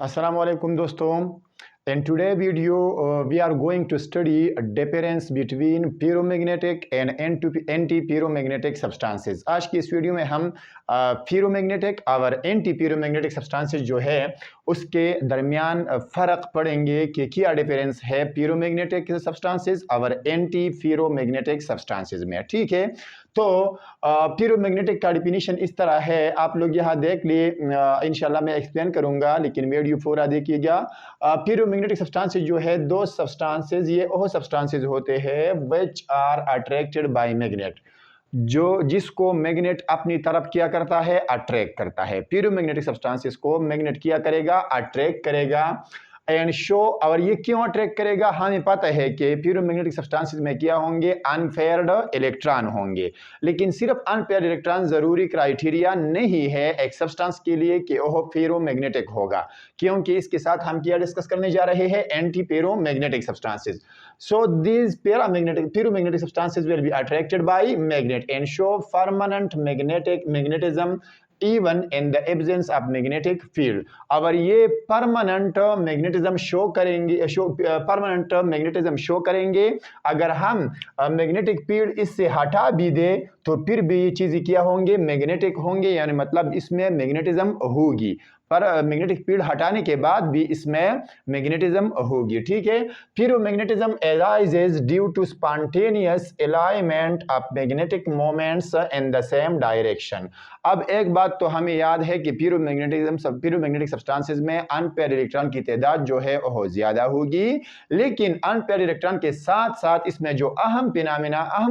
Assalamu alaikum doston. In today's video, we are going to study a difference between ferromagnetic and anti-ferromagnetic substances. आज की इस video में हम ferromagnetic और anti-ferromagnetic substances जो है उसके दरमियान फ़र्क पढ़ेंगे कि क्या डिफरेंस है ferromagnetic substances और anti-ferromagnetic substances में। ठीक है, तो ferromagnetic का डिफिनीशन इस तरह है, आप लोग यहाँ देख लिए, इंशाल्लाह मैं एक्सप्लेन करूँगा लेकिन वीडियो पूरा देखिएगा। ferromagnetic substances जो है दो substances, ये वो substances होते हैं which are attracted by magnet, जिसको मैग्नेट अपनी तरफ किया करता है, अट्रैक्ट करता है। ferromagnetic substances को मैग्नेट किया करेगा, अट्रैक्ट करेगा एंड शो। और ये क्यों अट्रैक्ट करेगा, हमें पता है कि ferromagnetic substances में क्या होंगे, अनपेयर्ड इलेक्ट्रॉन होंगे। लेकिन सिर्फ अनपेयर्ड इलेक्ट्रॉन जरूरी क्राइटेरिया नहीं है एक सब्सटेंस के लिए कि वह ferromagnetic होगा, क्योंकि इसके साथ हम क्या डिस्कस करने जा रहे हैं, anti ferromagnetic substances. So these ferromagnetic substances will be attracted by magnet and show permanent magnetism even in the absence of magnetic field. अगर ये परमानेंट मैग्नेटिज्म शो करेंगे, अगर हम मैग्नेटिक फील्ड इससे हटा भी दे तो फिर भी ये चीज़ें क्या होंगे, मैग्नेटिक होंगे, यानी मतलब इसमें मैग्नेटिज्म होगी, पर मैग्नेटिक फील्ड हटाने के बाद भी इसमें मैग्नेटिज्म होगी। ठीक है, ferromagnetism arises due to spontaneous alignment of magnetic moments in the same direction. अब एक बात तो हमें याद है कि ferromagnetic substances में अनपेयर इलेक्ट्रॉन की तादाद जो है वो ज़्यादा होगी, लेकिन अनपेयर इलेक्ट्रॉन के साथ साथ इसमें जो अहम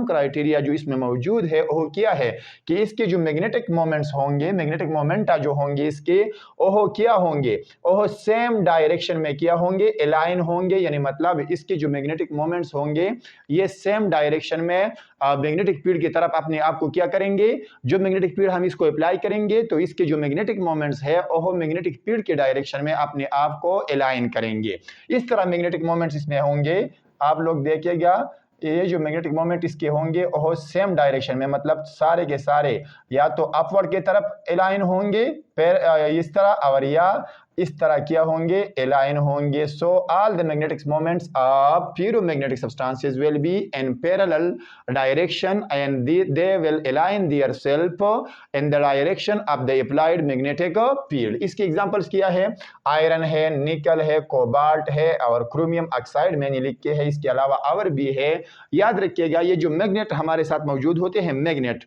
क्राइटेरिया जो इसमें मौजूद है वो क्या है कि इसके जो मैग्नेटिक मोमेंट्स होंगे, मैग्नेटिक मोमेंटा जो होंगे इसके ओहो क्या होंगे, ओहो सेम डायरेक्शन में क्या होंगे, अलाइन होंगे, यानी मतलब इसके जो मैग्नेटिक मोमेंट्स होंगे ये सेम डायरेक्शन में मैग्नेटिक फील्ड की तरफ अपने आप को क्या करेंगे, जो मैग्नेटिक फील्ड हम इसको अप्लाई करेंगे तो इसके जो मैग्नेटिक मोमेंट्स है ओहो मैग्नेटिक फील्ड के डायरेक्शन में अपने आप को अलाइन करेंगे। इस तरह मैग्नेटिक मोमेंट्स इसमें होंगे, आप लोग देखिएगा ये जो मैग्नेटिक मोमेंट इसके होंगे वो सेम डायरेक्शन में, मतलब सारे के सारे या तो अपवर्ड की तरफ अलाइन होंगे इस तरह, और या इस तरह क्या होंगे, अलाइन होंगे। So all the magnetic moments of ferromagnetic substances will be in parallel direction and they will align themselves in the direction of the applied magnetic field. इसके एग्जांपल्स क्या है, आयरन है, निकल है, कोबाल्ट है और क्रोमियम ऑक्साइड मैंने लिख के है, इसके अलावा और भी है। याद रखिएगा ये जो मैग्नेट हमारे साथ मौजूद होते हैं, मैग्नेट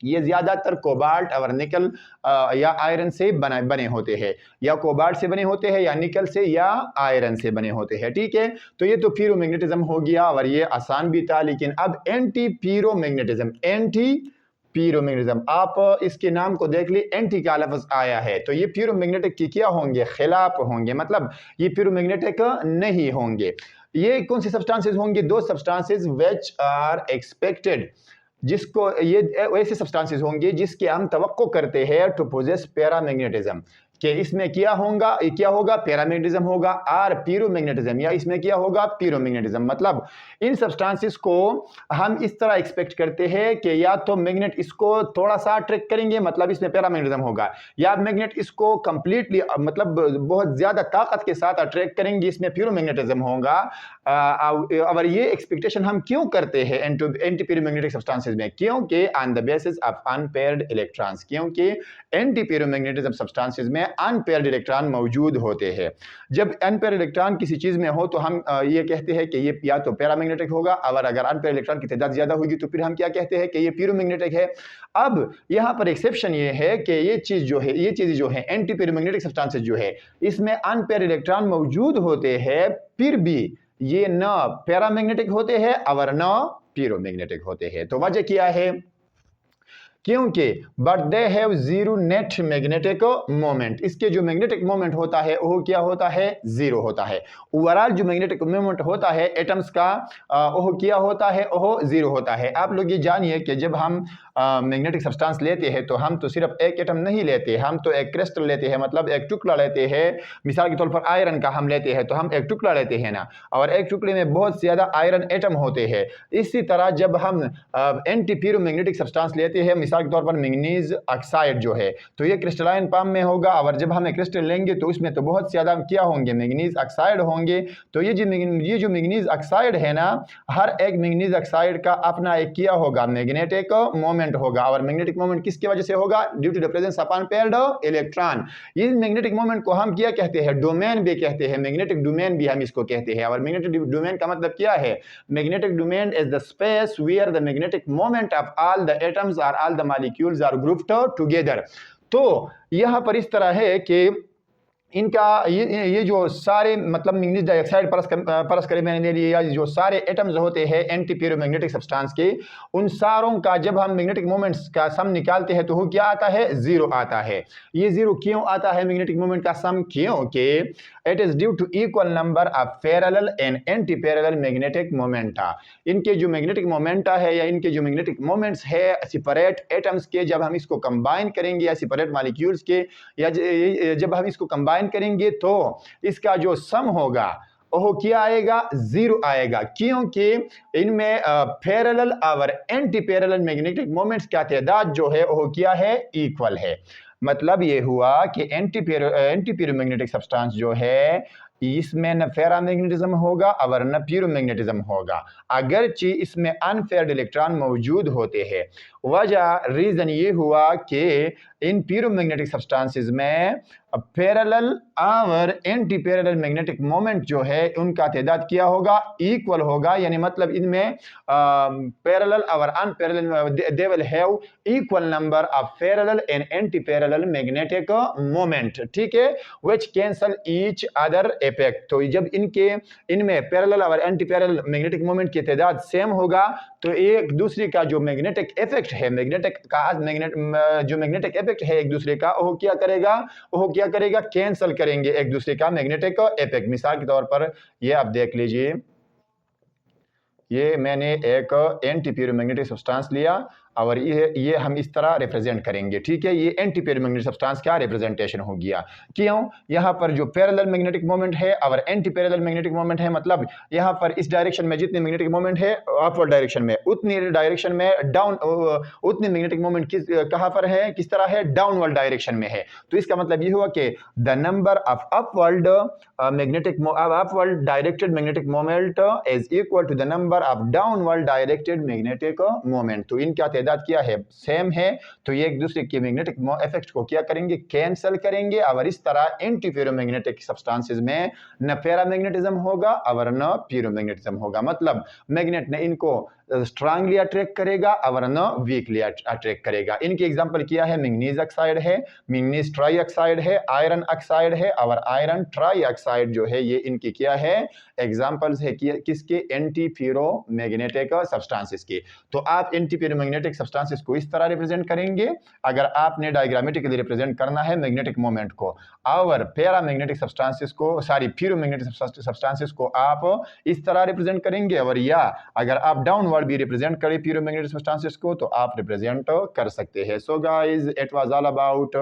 ये ज्यादातर कोबाल्ट और निकल या आयरन से बने होते हैं, या कोबाल्ट से बने होते हैं, या निकल से, या आयरन से बने होते हैं। ठीक है, तो ये तो ferromagnetism हो गया और ये आसान भी था। लेकिन अब एंटी ferromagnetism, आप इसके नाम को देख ली, एंटी का लफ्ज आया है तो ये ferromagnetic की क्या होंगे, खिलाफ होंगे, मतलब ये ferromagnetic नहीं होंगे। ये कौन सी सब्सटेंसेस होंगे, दो सब्सटेंसेस व्हिच आर एक्सपेक्टेड, जिसको ये ऐसे सब्सटेंसेस होंगे जिसके हम तवक्को करते हैं टू पोजेस पैरामैग्नेटिज्म, कि इसमें क्या होगा पैरामैग्नेटिज्म होगा, और ferromagnetism, या इसमें क्या होगा ferromagnetism। मतलब इन सब्सटेंसेस को हम इस तरह एक्सपेक्ट करते हैं कि या तो मैग्नेट इसको थोड़ा सा अट्रैक्ट करेंगे, मतलब इसमें पैरामैग्नेटिज्म होगा, या मैग्नेट इसको कंप्लीटली मतलब बहुत ज्यादा ताकत के साथ अट्रैक्ट करेंगे, इसमें ferromagnetism होगा। और ये एक्सपेक्टेशन हम क्यों करते हैं एंटी ferromagnetic सब्सटेंसेस में, क्योंकि on the basis of unpaired electrons, क्योंकि एंटी ferromagnetism सब्सटेंसेस में अनपेयर्ड इलेक्ट्रॉन मौजूद होते हैं। जब अनपेयर्ड इलेक्ट्रॉन किसी चीज में हो तो हम ये कहते हैं कि ये या तो पैरामैग्नेटिक होगा, और अगर अनपेयर्ड इलेक्ट्रॉन की तादाद ज्यादा होगी तो फिर हम क्या कहते हैं कि ये ferromagnetic है। अब यहाँ पर एक्सेप्शन ये है कि ये चीजें जो है एंटी ferromagnetic सब्सटेंसेस जो है इसमें अनपेयर्ड इलेक्ट्रॉन मौजूद होते हैं, फिर भी ये न पैरामैग्नेटिक होते हैं और न ferromagnetic होते हैं। तो वजह क्या है, क्योंकि but they have zero net magnetic moment, इसके जो मैग्नेटिक मोमेंट होता है वो क्या होता है, जीरो होता है। ओवरऑल जो मैग्नेटिक मोमेंट होता है एटम्स का वो क्या होता है, वो जीरो होता है। आप लोग ये जानिए कि जब हम मैग्नेटिक सब्सटेंस लेते हैं तो हम तो सिर्फ एक एटम नहीं लेते, हम तो एक क्रिस्टल लेते हैं, मतलब एक टुकड़ा लेते हैं। मिसाल के तौर पर आयरन का हम लेते हैं तो हम एक टुकड़ा लेते हैं ना, और एक टुकड़े में बहुत ज्यादा आयरन एटम होते हैं। इसी तरह जब हम एंटी ferromagnetic सब्सटेंस लेते हैं, मिसाल के तौर पर मैंगनीज ऑक्साइड जो है तो ये क्रिस्टलाइन फॉर्म में होगा, और जब हमें क्रिस्टल लेंगे तो उसमें तो बहुत ज़्यादा क्या होंगे, मैंगनीज ऑक्साइड होंगे। तो ये जो मैंगनीज ऑक्साइड है ना, हर एक मैंगनीज ऑक्साइड का अपना एक किया होगा मैग्नेटिक मोमेंट होगा, और मैग्नेटिक मोमेंट किसकी वजह से होगा, due to the presence of unpaired electron. इस मैग्नेटिक मोमेंट को हम क्या कहते हैं, डोमेन भी कहते हैं, मैग्नेटिक डोमेन भी हम इसको कहते हैं। और मैग्नेटिक डोमेन का मतलब क्या है, magnetic domain is the space where the magnetic moment of all the atoms और all the molecules are grouped together. तो यहां पर इस तरह है कि इनका ये जो सारे मतलब मैग्नीज डाइऑक्साइड परस करे मैंने लिए, या जो सारे एटम्स होते हैं एंटी प्यूरोमैग्नेटिक सब्सटेंस के, उन सारों का जब हम मैग्नेटिक मोमेंट्स का सम निकालते हैं तो वो क्या आता है, जीरो आता है। ये जीरो क्यों आता है मैग्नेटिक मोमेंट का सम, क्योंकि it is due to equal number of parallel and anti parallel magnetic momenta. इनके जो मैग्नेटिक मोमेंटा है या इनके जो मैग्नेटिक मोमेंट्स है सेपरेट एटम्स के, जब हम इसको कंबाइन करेंगे या सेपरेट मॉलिक्यूल्स के, या जब हम इसको कंबाइन करेंगे तो इसका जो सम होगा वो क्या आएगा, जीरो आएगा, क्योंकि इनमें पैरेलल और एंटी पैरेलल मैग्नेटिक मोमेंट्स का तादाद जो है वो क्या है, इक्वल है। मतलब ये हुआ कि एंटी प्यूरोमैग्नेटिक सब्सटेंस जो है इसमें न फेरामैग्नेटिज्म होगा और न प्यूरोमैग्नेटिज्म होगा, अगरचे इसमें अनफेयर्ड इलेक्ट्रॉन मौजूद होते हैं। वजह रीजन ये हुआ कि इन प्यूरोमैग्नेटिक सब्सटेंसेस में पैरेलल और एंटी पैरेलल मैग्नेटिक मोमेंट जो है उनका तादाद क्या होगा, इक्वल होगा, यानी मतलब इनमें पैरेलल और unparalleled they will have equal number of parallel and anti parallel magnetic moment, ठीक है, which cancel each other effect. तो जब इनमें पैरेलल और एंटी पैरेलल मैग्नेटिक मोमेंट की तादाद सेम होगा तो एक दूसरे का जो मैग्नेटिक इफेक्ट है, जो मैग्नेटिक इफेक्ट है एक दूसरे का, वो क्या करेगा, कैंसल करेंगे एक दूसरे का मैग्नेटिक इफेक्ट। मिसाल के तौर पर ये आप देख लीजिए, ये मैंने एक एंटी प्यूरोमैग्नेटिक सब्सटेंस लिया और ये हम इस तरह रिप्रेजेंट करेंगे, ठीक है। ये एंटी प्यूरोमैग्नेटिक सब्सटेंस का रिप्रेजेंटेशन हो गया। क्यों, यहाँ पर जो पैरेलल मैग्नेटिक मोमेंट है और एंटी पैरेलल मैग्नेटिक मोमेंट है, मतलब यहाँ पर इस डायरेक्शन में जितने मैग्नेटिक मोमेंट है अपवर्ड डायरेक्शन में, उतनी डायरेक्शन में डाउन उतने मैग्नेटिक मोमेंट कहाँ पर है, किस तरह है, डाउनवर्ड डायरेक्शन में है। तो इसका मतलब ये हुआ कि the number of upward directed magnetic moment is equal to the number of downward directed magnetic moment. तो इनका तादाद क्या है, सेम है, तो ये एक दूसरे के मैग्नेटिक इफेक्ट को क्या करेंगे, कैंसल करेंगे, और इस तरह एंटी प्यूरोमैग्नेटिक सब्सटेंसेस में न पैरामैग्नेटिज्म होगा और न प्यूरोमैग्नेटिज्म होगा। मतलब मैग्नेट ने इनको स्ट्रांगली अट्रैक्ट करेगा और न वीकली अट्रैक्ट करेगा। इनकी एग्जांपल क्या है, मैंगनीज ऑक्साइड है, मैंगनीज ट्राई ऑक्साइड है, आयरन ऑक्साइड है और आयरन ट्राई ऑक्साइड जो है, ये इनकी क्या है, एग्जांपल्स है किसके, एंटी प्यूरोमैग्नेटिक सब्सटेंसेस के। तो आप एंटी प्यूरोमैग्नेटिक सब्सटेंसेस को इस तरह रिप्रेजेंट करेंगे अगर आपने डायग्रामेटिकली रिप्रेजेंट करना है मैग्नेटिक मोमेंट को, और पैरामैग्नेटिक सब्सटेंसेस को, सॉरी प्यूरोमैग्नेटिक सब्सटेंसेस को आप इस तरह रिप्रेजेंट करेंगे, और या अगर आप डाउनवर्ड भी रिप्रेजेंट करें प्यूरोमैग्नेटिक सब्सटेंसेस को तो आप रिप्रेजेंट कर सकते हैं। So guys, it was all about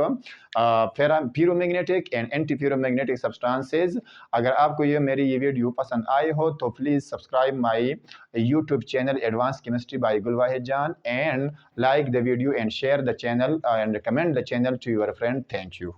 ferromagnetic and anti ferromagnetic substances. अगर आपको ये वीडियो पसंद आए हो तो please subscribe my YouTube channel advance chemistry by Gulwahid Jan, and like the video and share the channel and recommend the channel to your friend. Thank you.